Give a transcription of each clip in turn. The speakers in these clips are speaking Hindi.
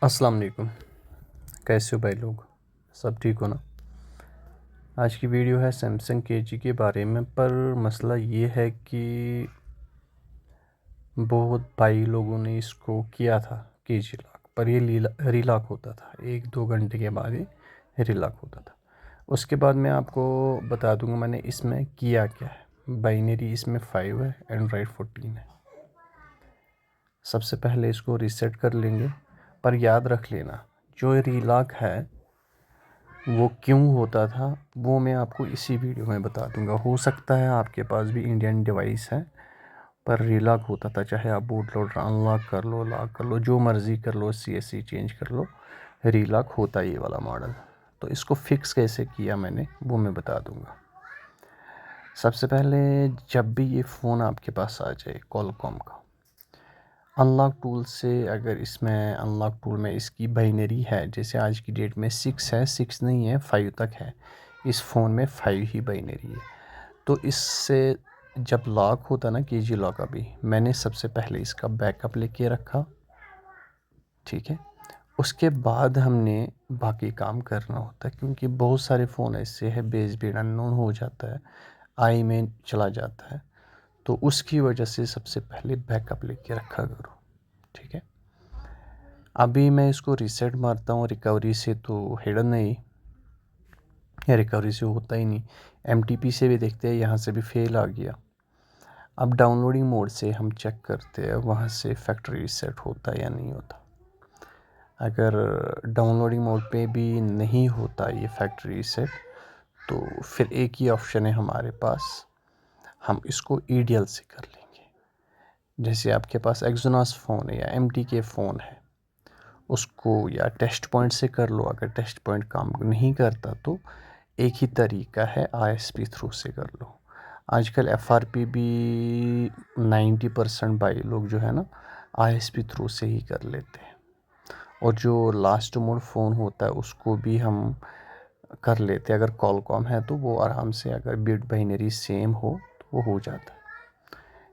अस्सलाम वालेकुम। कैसे हो भाई लोग? सब ठीक हो ना? आज की वीडियो है सैमसंग केजी के बारे में, पर मसला ये है कि बहुत भाई लोगों ने इसको किया था केजी लॉक, पर ये रीलॉक होता था 1-2 घंटे के बाद ये रीलॉक होता था। उसके बाद मैं आपको बता दूंगा मैंने इसमें किया क्या है। बाइनरी इसमें 5 है, एंड्रॉयड 14 है। सबसे पहले इसको रीसेट कर लेंगे, पर याद रख लेना जो रीलॉक है वो क्यों होता था वो मैं आपको इसी वीडियो में बता दूंगा। हो सकता है आपके पास भी इंडियन डिवाइस है पर रीलॉक होता था, चाहे आप बूट लोडर अनलॉक कर लो, लॉक कर लो, जो मर्ज़ी कर लो, CSC चेंज कर लो, रीलॉक होता ये वाला मॉडल। तो इसको फिक्स कैसे किया मैंने वो मैं बता दूंगा। सबसे पहले जब भी ये फ़ोन आपके पास आ जाए कॉलकॉम का, अनलॉक टूल से, अगर इसमें अनलॉक टूल में इसकी बाइनरी है, जैसे आज की डेट में 6 है, 6 नहीं है 5 तक है, इस फ़ोन में 5 ही बाइनरी है। तो इससे जब लॉक होता ना केजी लॉक, अभी मैंने सबसे पहले इसका बैकअप लेके रखा, ठीक है। उसके बाद हमने बाकी काम करना होता है, क्योंकि बहुत सारे फ़ोन ऐसे हैं बेस बीट अननोन हो जाता है, आई में चला जाता है, तो उसकी वजह से सबसे पहले बैकअप लेके रखा करो, ठीक है। अभी मैं इसको रीसेट मारता हूँ, रिकवरी से तो हिडन नहीं, या रिकवरी से होता ही नहीं, MTP से भी देखते हैं, यहाँ से भी फेल आ गया। अब डाउनलोडिंग मोड से हम चेक करते हैं वहाँ से फैक्ट्री रीसेट होता है या नहीं होता। अगर डाउनलोडिंग मोड पे भी नहीं होता ये फैक्ट्री रीसेट, तो फिर एक ही ऑप्शन है हमारे पास, हम इसको EDL से कर लेंगे। जैसे आपके पास एक्सोनस फ़ोन है या MTK फ़ोन है, उसको या टेस्ट पॉइंट से कर लो। अगर टेस्ट पॉइंट काम नहीं करता तो एक ही तरीका है, ISP थ्रू से कर लो। आजकल FRP भी 90% भाई लोग जो है ना ISP थ्रू से ही कर लेते हैं, और जो लास्ट मोड फ़ोन होता है उसको भी हम कर लेते हैं। अगर कॉलकॉम है तो वो आराम से, अगर बिट बाइनरी सेम हो तो वो हो जाता है।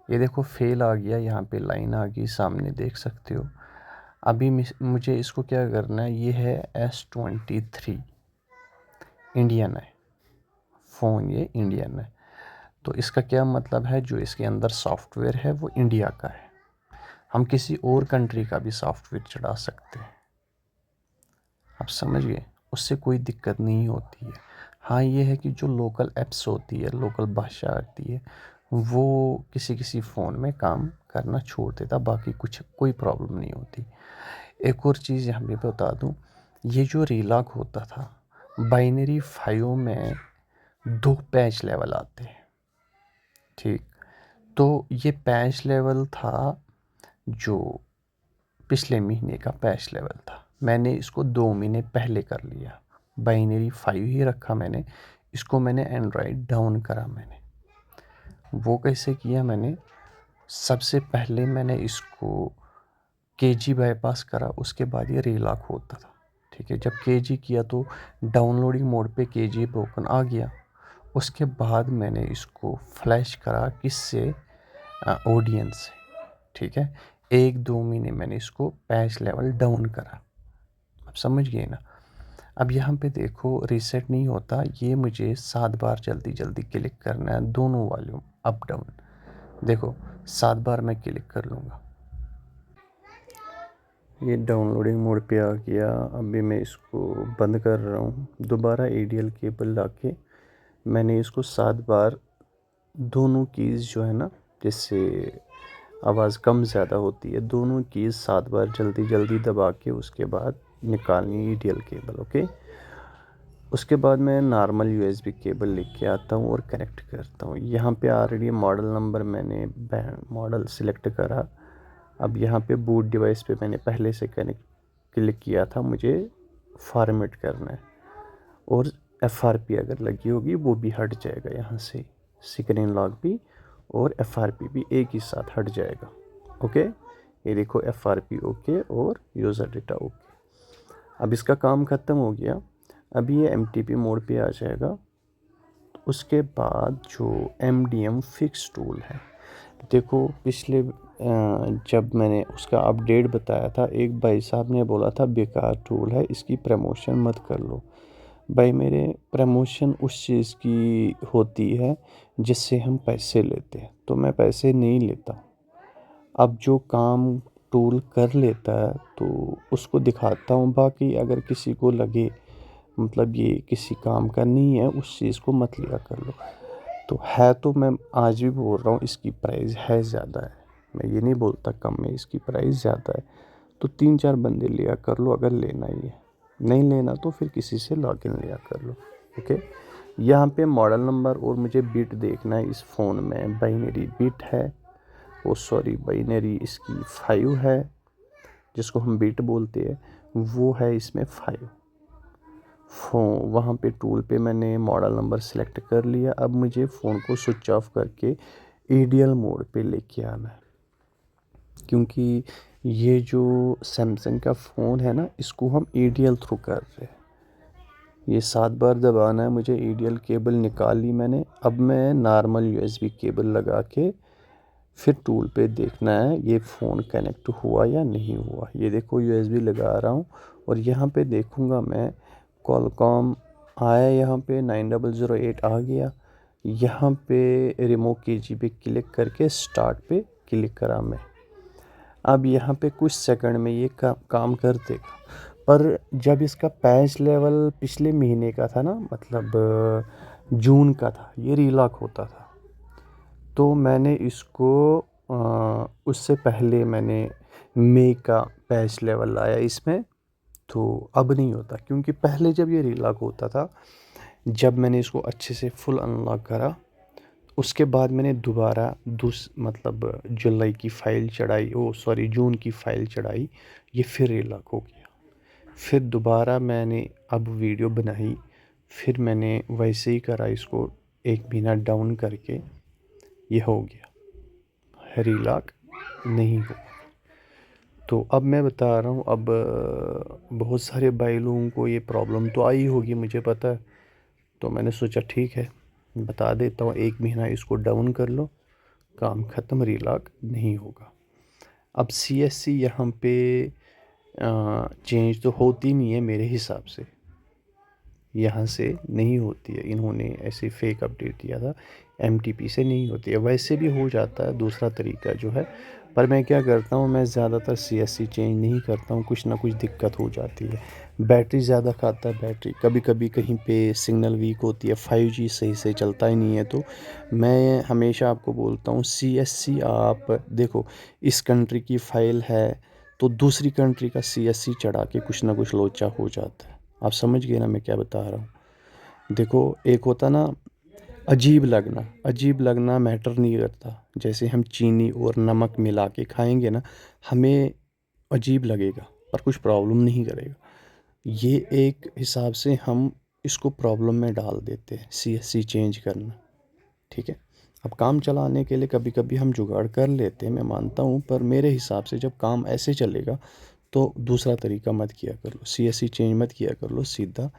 ये देखो फेल आ गया, यहाँ पे लाइन आ गई, सामने देख सकते हो। अभी मुझे इसको क्या करना है, ये है S23 इंडियन है फ़ोन, ये इंडियन है। तो इसका क्या मतलब है, जो इसके अंदर सॉफ्टवेयर है वो इंडिया का है। हम किसी और कंट्री का भी सॉफ्टवेयर चढ़ा सकते हैं, आप समझ गए, उससे कोई दिक्कत नहीं होती है। हाँ ये है कि जो लोकल ऐप्स होती है, लोकल भाषा आती है, वो किसी किसी फ़ोन में काम करना छोड़ देता, बाकी कुछ कोई प्रॉब्लम नहीं होती। एक और चीज़ यहाँ पे बता दूँ, ये जो रीलॉक होता था बाइनरी 5 में 2 पैच लेवल आते हैं, ठीक। तो ये पैच लेवल था जो पिछले महीने का पैच लेवल था, मैंने इसको 2 महीने पहले कर लिया। बाइनरी 5 ही रखा मैंने, इसको मैंने एंड्रॉयड डाउन करा। मैंने वो कैसे किया, मैंने सबसे पहले मैंने इसको केजी बाईपास करा, उसके बाद ये रीलॉक होता था, ठीक है। जब केजी किया तो डाउनलोडिंग मोड पे केजी ब्रोकन आ गया। उसके बाद मैंने इसको फ्लैश करा, किससे, ऑडियंस से, ठीक है। 1-2 महीने मैंने इसको पैच लेवल डाउन करा, आप समझ गए ना। अब यहाँ पे देखो रीसेट नहीं होता, ये मुझे 7 बार जल्दी जल्दी क्लिक करना है, दोनों वॉल्यूम अप डाउन। देखो 7 बार मैं क्लिक कर लूँगा, ये डाउनलोडिंग मोड पे आ गया। अभी मैं इसको बंद कर रहा हूँ, दोबारा EDL केबल लाके मैंने इसको 7 बार, दोनों कीज़ जो है ना, जिससे आवाज़ कम ज़्यादा होती है, दोनों कीज़ 7 बार जल्दी जल्दी दबा के उसके बाद निकालनी EDL केबल, ओके। उसके बाद मैं नॉर्मल USB केबल लेके आता हूँ और कनेक्ट करता हूँ। यहाँ पे ऑलरेडी मॉडल नंबर मैंने मॉडल सिलेक्ट करा। अब यहाँ पे बूट डिवाइस पे मैंने पहले से कनेक्ट क्लिक किया था, मुझे फॉर्मेट करना है, और FRP अगर लगी होगी वो भी हट जाएगा यहाँ से, स्क्रीन लॉक भी और FRP भी एक ही साथ हट जाएगा, ओके। ये देखो FRP ओके और यूज़र डेटा ओके। अब इसका काम ख़त्म हो गया, अभी ये MTP मोड पे आ जाएगा। उसके बाद जो MDM फिक्स टूल है, देखो पिछले जब मैंने उसका अपडेट बताया था, एक भाई साहब ने बोला था बेकार टूल है, इसकी प्रमोशन मत कर लो। भाई मेरे, प्रमोशन उस चीज़ की होती है जिससे हम पैसे लेते हैं, तो मैं पैसे नहीं लेता। अब जो काम टूल कर लेता है तो उसको दिखाता हूँ। बाकी अगर किसी को लगे मतलब ये किसी काम का नहीं है, उस चीज़ को मत लिया कर लो। तो है, तो मैं आज भी बोल रहा हूँ इसकी प्राइस है ज़्यादा है, मैं ये नहीं बोलता कम है, इसकी प्राइस ज़्यादा है। तो 3-4 बंदे लिया कर लो अगर लेना ही है, नहीं लेना तो फिर किसी से लॉगिन लिया कर लो। ओके, यहाँ पे मॉडल नंबर और मुझे बिट देखना है। इस फ़ोन में बाइनरी बिट है, वो सॉरी बाइनरी इसकी 5 है, जिसको हम बिट बोलते हैं, वो है इसमें 5। वहाँ पे टूल पे मैंने मॉडल नंबर सेलेक्ट कर लिया। अब मुझे फ़ोन को स्विच ऑफ करके ईडीएल मोड पे लेके आना है, क्योंकि ये जो सैमसंग का फ़ोन है ना, इसको हम ईडीएल थ्रू कर रहे हैं। ये 7 बार दबाना है मुझे। ईडीएल केबल निकाल ली मैंने। अब मैं नॉर्मल यूएसबी केबल लगा के फिर टूल पे देखना है ये फ़ोन कनेक्ट हुआ या नहीं हुआ। ये देखो यूएसबी लगा रहा हूँ और यहाँ पे देखूँगा मैं कॉलकॉम आया, यहाँ पे 9008 आ गया। यहाँ पे रिमूव कीजी पे क्लिक करके स्टार्ट पे क्लिक करा मैं। अब यहाँ पे कुछ सेकंड में ये काम कर देगा। पर जब इसका पैच लेवल पिछले महीने का था ना, मतलब जून का था, ये रीलॉक होता था। तो मैंने इसको उससे पहले मैंने मई का पैच लेवल लाया इसमें, तो अब नहीं होता। क्योंकि पहले जब ये रीलॉक होता था, जब मैंने इसको अच्छे से फुल अनलॉक करा, उसके बाद मैंने दोबारा मतलब जुलाई की फ़ाइल चढ़ाई, ओ सॉरी जून की फ़ाइल चढ़ाई, ये फिर रीलॉक हो गया। फिर दोबारा मैंने अब वीडियो बनाई, फिर मैंने वैसे ही करा इसको 1 महीना डाउन करके, ये हो गया, रीलॉक नहीं हुआ। तो अब मैं बता रहा हूँ, अब बहुत सारे भाई लोगों को ये प्रॉब्लम तो आई होगी, मुझे पता है। तो मैंने सोचा ठीक है, बता देता हूँ, 1 महीना इसको डाउन कर लो, काम ख़त्म, रीलॉक नहीं होगा। अब CSC यहाँ पे चेंज तो होती नहीं है मेरे हिसाब से, यहाँ से नहीं होती है। इन्होंने ऐसे फेक अपडेट दिया था, MTP से नहीं होती है। वैसे भी हो जाता है दूसरा तरीका जो है, पर मैं क्या करता हूँ, मैं ज़्यादातर CSC चेंज नहीं करता हूँ, कुछ ना कुछ दिक्कत हो जाती है। बैटरी ज़्यादा खाता है, बैटरी कभी कभी कहीं पे सिग्नल वीक होती है, 5G सही से चलता ही नहीं है। तो मैं हमेशा आपको बोलता हूँ CSC आप देखो, इस कंट्री की फ़ाइल है तो दूसरी कंट्री का CSC चढ़ा के कुछ ना कुछ लोचा हो जाता है। आप समझ गए ना मैं क्या बता रहा हूँ। देखो, एक होता ना अजीब लगना, अजीब लगना मैटर नहीं करता। जैसे हम चीनी और नमक मिला के खाएंगे ना, हमें अजीब लगेगा पर कुछ प्रॉब्लम नहीं करेगा। ये एक हिसाब से हम इसको प्रॉब्लम में डाल देते हैं, CSC चेंज करना। ठीक है, अब काम चलाने के लिए कभी कभी हम जुगाड़ कर लेते हैं, मैं मानता हूँ, पर मेरे हिसाब से जब काम ऐसे चलेगा तो दूसरा तरीका मत किया कर लो, CSC चेंज मत किया कर लो। सीधा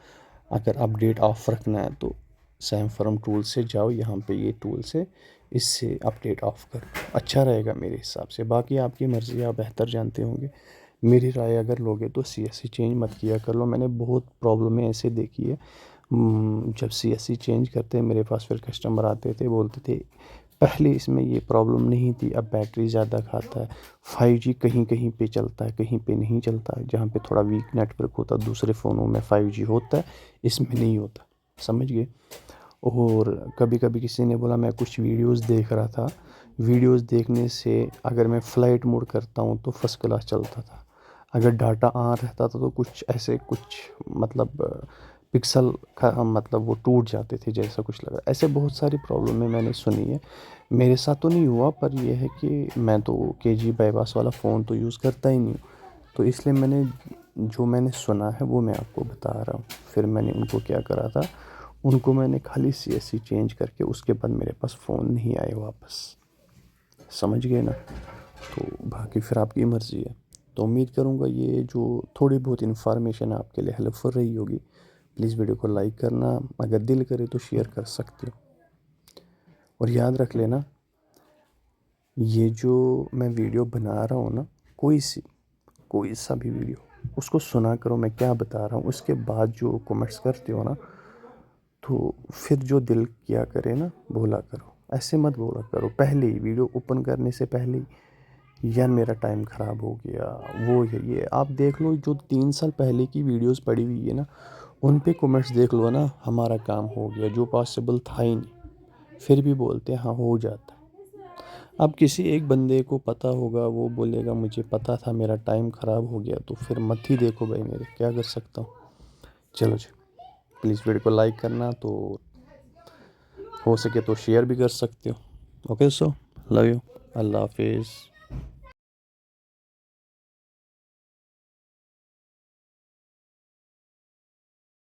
अगर अपडेट ऑफ रखना है तो सैमफर्म टूल से जाओ, यहाँ पे ये टूल से इससे अपडेट ऑफ करो, अच्छा रहेगा मेरे हिसाब से। बाकी आपकी मर्ज़ी, आप बेहतर जानते होंगे। मेरी राय अगर लोगे तो CSC चेंज मत किया कर लो। मैंने बहुत प्रॉब्लमें ऐसे देखी है, जब CSC चेंज करते हैं मेरे पास फिर कस्टमर आते थे, बोलते थे पहले इसमें ये प्रॉब्लम नहीं थी, अब बैटरी ज़्यादा खाता है, 5G कहीं कहीं पे चलता है, कहीं पे नहीं चलता है। जहाँ पे थोड़ा वीक नेटवर्क होता है दूसरे फ़ोनों में 5G होता है, इसमें नहीं होता। समझ गए। और कभी कभी किसी ने बोला, मैं कुछ वीडियोस देख रहा था, वीडियोस देखने से अगर मैं फ़्लाइट मोड करता हूँ तो फर्स्ट क्लास चलता था, अगर डाटा ऑन रहता था तो कुछ ऐसे कुछ मतलब पिक्सल का मतलब वो टूट जाते थे, जैसा कुछ लगा। ऐसे बहुत सारी प्रॉब्लमें मैंने सुनी है, मेरे साथ तो नहीं हुआ, पर यह है कि मैं तो KG बाईपास वाला फ़ोन तो यूज़ करता ही नहीं हूँ, तो इसलिए मैंने जो मैंने सुना है वो मैं आपको बता रहा हूँ। फिर मैंने उनको क्या करा था, उनको मैंने खाली CSC चेंज करके उसके बाद मेरे पास फ़ोन नहीं आए वापस। समझ गए ना। तो बाकी फिर आपकी मर्ज़ी है। तो उम्मीद करूँगा ये जो थोड़ी बहुत इन्फॉर्मेशन आपके लिए हेल्पफुल रही होगी। प्लीज़ वीडियो को लाइक करना, अगर दिल करे तो शेयर कर सकते हो। और याद रख लेना, ये जो मैं वीडियो बना रहा हूँ ना, कोई सा भी वीडियो, उसको सुना करो मैं क्या बता रहा हूँ, उसके बाद जो कमेंट्स करते हो ना, तो फिर जो दिल किया करे ना बोला करो, ऐसे मत बोला करो पहले ही वीडियो ओपन करने से पहले ही, यार मेरा टाइम ख़राब हो गया, वो ये आप देख लो जो 3 साल पहले की वीडियोस पड़ी हुई है ना, उन पे कमेंट्स देख लो ना, हमारा काम हो गया जो पॉसिबल था ही नहीं, फिर भी बोलते हैं हाँ हो जाता है। अब किसी एक बंदे को पता होगा, वो बोलेगा मुझे पता था मेरा टाइम ख़राब हो गया, तो फिर मत ही देखो भाई, मेरे क्या कर सकता हूँ। चलो जी, प्लीज़ वीडियो को लाइक करना, तो हो सके तो शेयर भी कर सकते हो। ओके सो लव यू, अल्लाह हाफिज़।